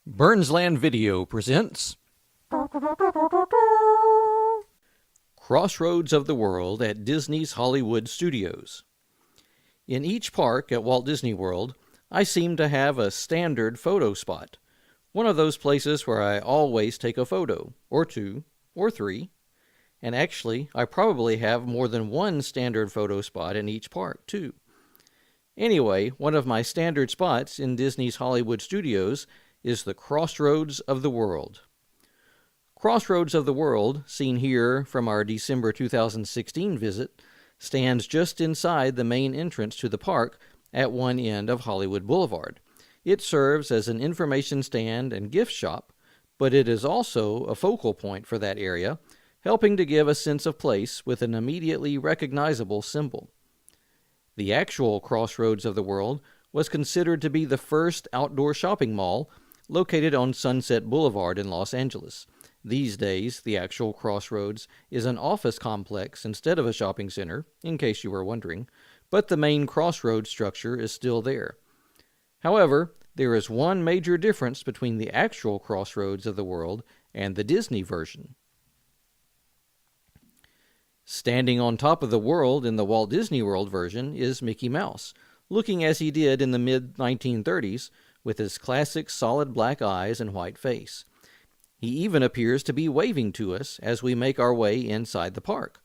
Burnsland Video presents Crossroads of the World at Disney's Hollywood Studios. In each park at Walt Disney World, I seem to have a standard photo spot. One of those places where I always take a photo, or two, or three. And actually, I probably have more than one standard photo spot in each park, too. Anyway, one of my standard spots in Disney's Hollywood Studios is the Crossroads of the World. Crossroads of the World, seen here from our December 2016 visit, stands just inside the main entrance to the park at one end of Hollywood Boulevard. It serves as an information stand and gift shop, but it is also a focal point for that area, helping to give a sense of place with an immediately recognizable symbol. The actual Crossroads of the World was considered to be the first outdoor shopping mall located on Sunset Boulevard in Los Angeles. These days, the actual Crossroads is an office complex instead of a shopping center, in case you were wondering, but the main Crossroads structure is still there. However, there is one major difference between the actual Crossroads of the World and the Disney version. Standing on top of the world in the Walt Disney World version is Mickey Mouse, looking as he did in the mid-1930s, with his classic solid black eyes and white face. He even appears to be waving to us as we make our way inside the park.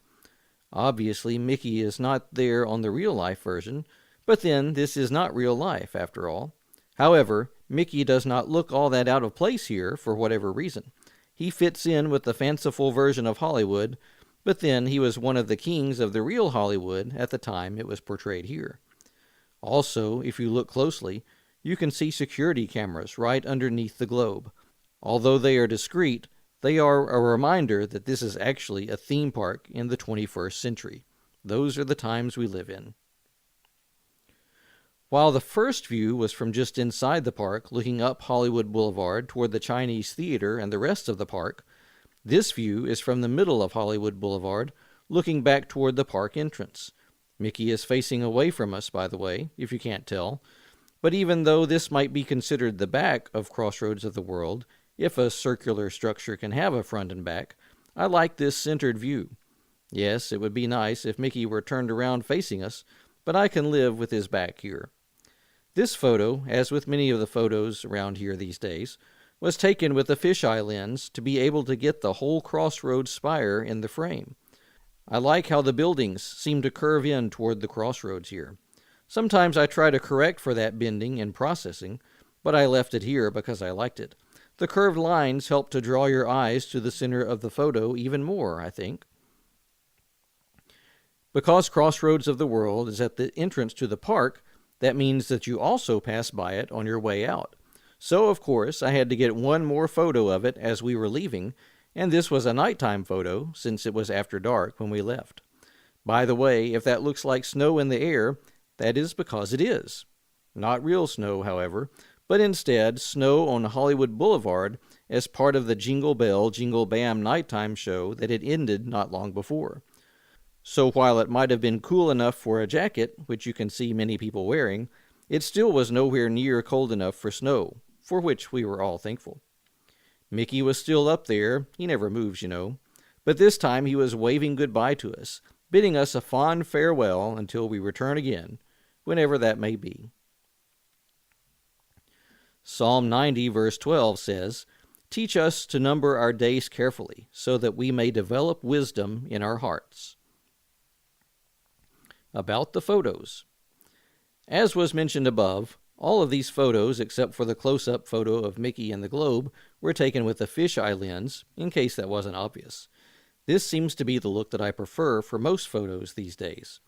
Obviously, Mickey is not there on the real-life version, but then this is not real life, after all. However, Mickey does not look all that out of place here for whatever reason. He fits in with the fanciful version of Hollywood, but then he was one of the kings of the real Hollywood at the time it was portrayed here. Also, if you look closely, you can see security cameras right underneath the globe. Although they are discreet, they are a reminder that this is actually a theme park in the 21st century. Those are the times we live in. While the first view was from just inside the park, looking up Hollywood Boulevard toward the Chinese Theater and the rest of the park, this view is from the middle of Hollywood Boulevard, looking back toward the park entrance. Mickey is facing away from us, by the way, if you can't tell. But even though this might be considered the back of Crossroads of the World, if a circular structure can have a front and back, I like this centered view. Yes, it would be nice if Mickey were turned around facing us, but I can live with his back here. This photo, as with many of the photos around here these days, was taken with a fisheye lens to be able to get the whole Crossroads spire in the frame. I like how the buildings seem to curve in toward the crossroads here. Sometimes I try to correct for that bending in processing, but I left it here because I liked it. The curved lines help to draw your eyes to the center of the photo even more, I think. Because Crossroads of the World is at the entrance to the park, that means that you also pass by it on your way out. So, of course, I had to get one more photo of it as we were leaving, and this was a nighttime photo since it was after dark when we left. By the way, if that looks like snow in the air, that is because it is. Not real snow, however, but instead snow on Hollywood Boulevard as part of the Jingle Bell, Jingle Bam nighttime show that had ended not long before. So while it might have been cool enough for a jacket, which you can see many people wearing, it still was nowhere near cold enough for snow, for which we were all thankful. Mickey was still up there. He never moves, you know. But this time he was waving goodbye to us, bidding us a fond farewell until we return again, whenever that may be. Psalm 90, verse 12 says, "Teach us to number our days carefully, so that we may develop wisdom in our hearts." About the photos. As was mentioned above, all of these photos, except for the close-up photo of Mickey and the globe, were taken with a fisheye lens, in case that wasn't obvious. This seems to be the look that I prefer for most photos these days.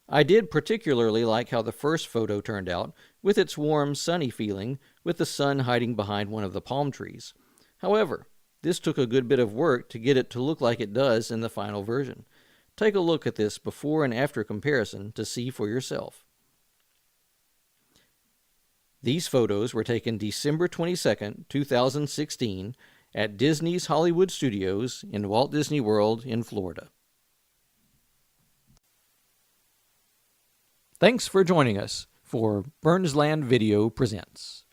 I did particularly like how the first photo turned out, with its warm, sunny feeling, with the sun hiding behind one of the palm trees. However, this took a good bit of work to get it to look like it does in the final version. Take a look at this before and after comparison to see for yourself. These photos were taken December 22, 2016, at Disney's Hollywood Studios in Walt Disney World in Florida. Thanks for joining us for Burnsland Video Presents.